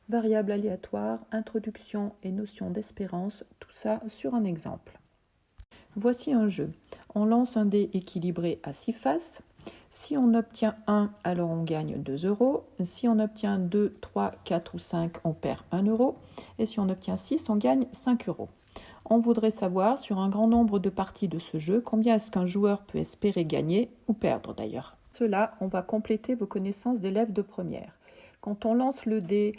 variables aléatoires, introduction et notion d'espérance, tout ça sur un exemple. Voici un jeu. On lance un dé équilibré à 6 faces. Si on obtient 1, alors on gagne 2 euros. Si on obtient 2, 3, 4 ou 5, on perd 1 euro. Et si on obtient 6, on gagne 5 euros. On voudrait savoir, sur un grand nombre de parties de ce jeu, combien est-ce qu'un joueur peut espérer gagner, ou perdre d'ailleurs. Cela, on va compléter vos connaissances d'élèves de première. Quand on lance le dé,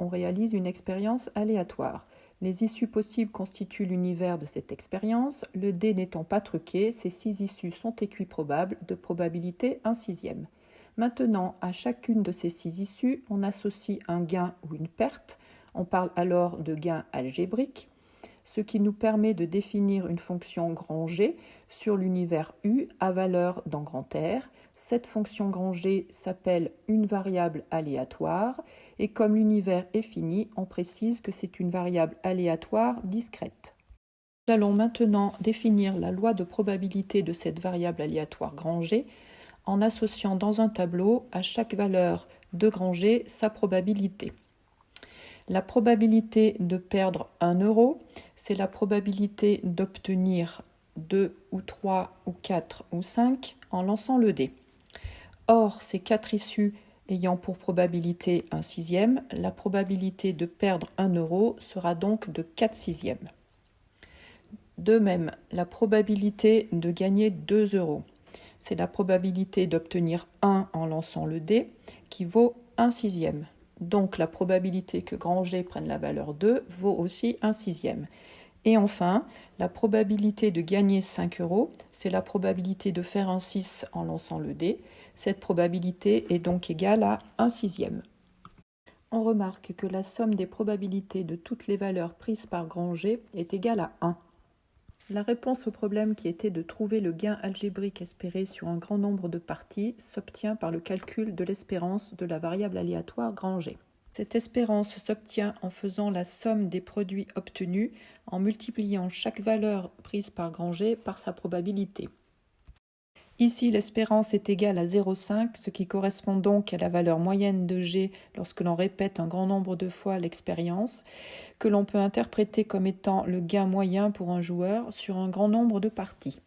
on réalise une expérience aléatoire. Les issues possibles constituent l'univers de cette expérience. Le dé n'étant pas truqué, ces 6 issues sont équiprobables, de probabilité 1/6. Maintenant, à chacune de ces 6 issues, on associe un gain ou une perte. On parle alors de gain algébrique, ce qui nous permet de définir une fonction grand G sur l'univers U à valeur dans grand R. Cette fonction grand G s'appelle une variable aléatoire et comme l'univers est fini, on précise que c'est une variable aléatoire discrète. Nous allons maintenant définir la loi de probabilité de cette variable aléatoire grand G en associant dans un tableau à chaque valeur de grand G sa probabilité. La probabilité de perdre 1 euro, c'est la probabilité d'obtenir 2 ou 3 ou 4 ou 5 en lançant le dé. Or, ces 4 issues ayant pour probabilité 1/6, la probabilité de perdre 1 euro sera donc de 4/6. De même, la probabilité de gagner 2 euros, c'est la probabilité d'obtenir 1 en lançant le dé qui vaut 1/6. Donc la probabilité que grand G prenne la valeur 2 vaut aussi 1/6. Et enfin, la probabilité de gagner 5 euros, c'est la probabilité de faire un 6 en lançant le dé. Cette probabilité est donc égale à 1/6. On remarque que la somme des probabilités de toutes les valeurs prises par grand G est égale à 1. La réponse au problème qui était de trouver le gain algébrique espéré sur un grand nombre de parties s'obtient par le calcul de l'espérance de la variable aléatoire grand G. Cette espérance s'obtient en faisant la somme des produits obtenus en multipliant chaque valeur prise par grand G par sa probabilité. Ici, l'espérance est égale à 0,5, ce qui correspond donc à la valeur moyenne de G lorsque l'on répète un grand nombre de fois l'expérience, que l'on peut interpréter comme étant le gain moyen pour un joueur sur un grand nombre de parties.